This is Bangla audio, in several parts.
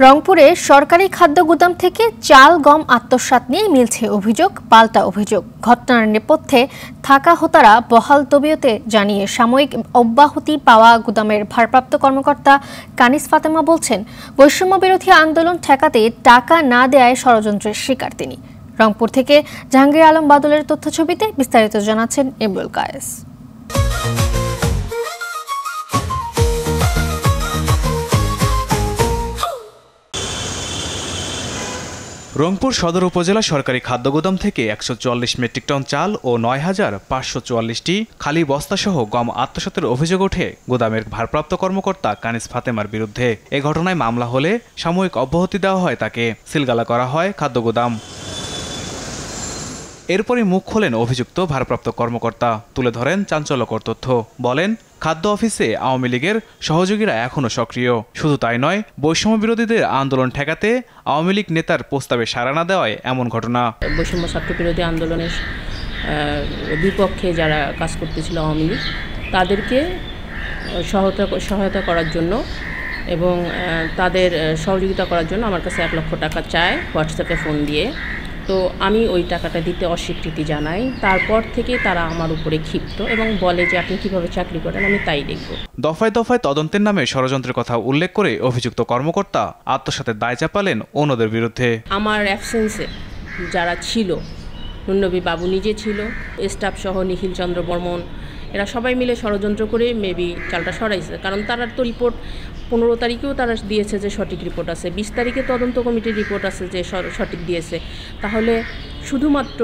রংপুরে সরকারি খাদ্য গুদাম থেকে চাল গম আত্মসাৎ নিয়ে মিলছে অভিযোগ পাল্টা অভিযোগ। ঘটনার নেপথ্যে থাকা হোতারা বহাল তবিয়তে জানিয়ে সাময়িক অব্যাহতি পাওয়া গুদামের ভারপ্রাপ্ত কর্মকর্তা কানিস ফাতেমা বলছেন, বৈষম্য বিরোধী আন্দোলন ঠেকাতে টাকা না দেয়ায় ষড়যন্ত্রের শিকার তিনি। রংপুর থেকে জাহাঙ্গীর আলম বাদলের তথ্যছবিতে বিস্তারিত জানাচ্ছেন ইমরুল কায়েস। রংপুর সদর উপজেলা সরকারি খাদ্য গুদাম থেকে ১৪৪ মেট্রিক টন চাল ও ৯,৫৪৪টি খালি বস্তাসহ গম আত্মসাতের অভিযোগ ওঠে গুদামের ভারপ্রাপ্ত কর্মকর্তা কানিস ফাতেমার বিরুদ্ধে। এ ঘটনায় মামলা হলে সাময়িক অব্যাহতি দেওয়া হয়, তাকে সিলগালা করা হয় খাদ্য গুদাম। এরপরই মুখ খোলেন অভিযুক্ত ভারপ্রাপ্ত কর্মকর্তা, তুলে ধরেন চাঞ্চল্যকর তথ্য। বলেন, খাদ্য অফিসে আওয়ামী লীগের সহযোগীরা এখনও সক্রিয়। শুধু তাই নয়, বৈষম্য বিরোধীদের আন্দোলন ঠেকাতে আওয়ামী লীগ নেতার প্রস্তাবে সাড়া না দেওয়ায় এমন ঘটনা। বৈষম্য ছাত্র বিরোধী আন্দোলনের বিপক্ষে যারা কাজ করতেছিল আওয়ামী লীগ, তাদেরকে সহায়তা করার জন্য এবং তাদের সহযোগিতা করার জন্য আমার কাছে ১ লক্ষ টাকা চায় হোয়াটসঅ্যাপে ফোন দিয়ে। তো আমি ওই টাকাটা দিতে অস্বীকৃতি জানাই। তারপর থেকে তারা আমার উপরে ক্ষিপ্ত এবং বলে যে আপনি কিভাবে চাকরি করেন, আমি তাই দেখব। দফায় দফায় তদন্তের নামে ষড়যন্ত্রের কথা উল্লেখ করে অভিযুক্ত কর্মকর্তা আত্মসাতের দায় চাপালেন অন্যদের বিরুদ্ধে। আমার অ্যাবসেন্সে যারা ছিল, নুনবী বাবু নিজে ছিল, স্টাফ সহ নিখিল চন্দ্র বর্মন, এরা সবাই মিলে ষড়যন্ত্র করে মেবি চালটা সরাইছে। কারণ তারা তো রিপোর্ট 15 তারিখেও তারা দিয়েছে যে সঠিক রিপোর্ট আছে, 20 তারিখে তদন্ত কমিটির রিপোর্ট আছে যে সঠিক দিয়েছে। তাহলে শুধুমাত্র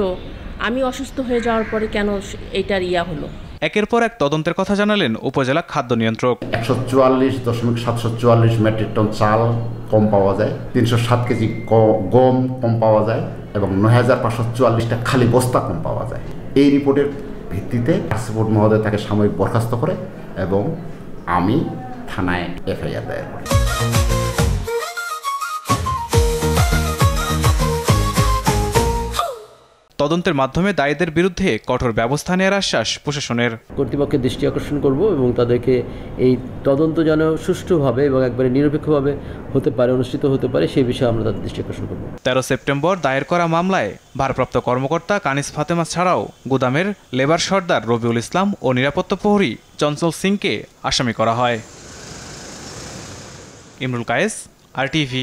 আমি অসুস্থ হয়ে যাওয়ার পরে কেন এইটার হলো? একের পর এক তদন্তের কথা জানালেন উপজেলা খাদ্য নিয়ন্ত্রক। ১৪৪.৭৪৪ মেট্রিক টন চাল কম পাওয়া যায়, ৩০৭ কেজি গম কম পাওয়া যায় এবং ৯,৫৪৪টা খালি বস্তা কম পাওয়া যায়। এই রিপোর্টের ভিত্তিতে পাসপোর্ট মহোদয় তাকে সাময়িক বরখাস্ত করে এবং আমি থানায় এফআইআর দায়ের করি। তদন্তের মাধ্যমে দায়ীদের বিরুদ্ধে কঠোর ব্যবস্থা নেওয়ার আশ্বাস প্রশাসনের। কর্তৃপক্ষের দৃষ্টি আকর্ষণ করব এবং তাদেরকে এই তদন্ত যেন সুষ্ঠুভাবে এবং একবারে নিরপেক্ষভাবে হতে পারে, অনুষ্ঠিত হতে পারে, সেই বিষয়ে আমরা তাদের দৃষ্টি আকর্ষণ করব। ১৩ সেপ্টেম্বর দায়ের করা মামলায় ভারপ্রাপ্ত কর্মকর্তা কানিস ফাতেমা ছাড়াও গুদামের লেবার সর্দার রবিউল ইসলাম ও নিরাপত্তা প্রহরী চঞ্চল সিংকে আসামি করা হয়। ইমরুল কায়েস, RTV।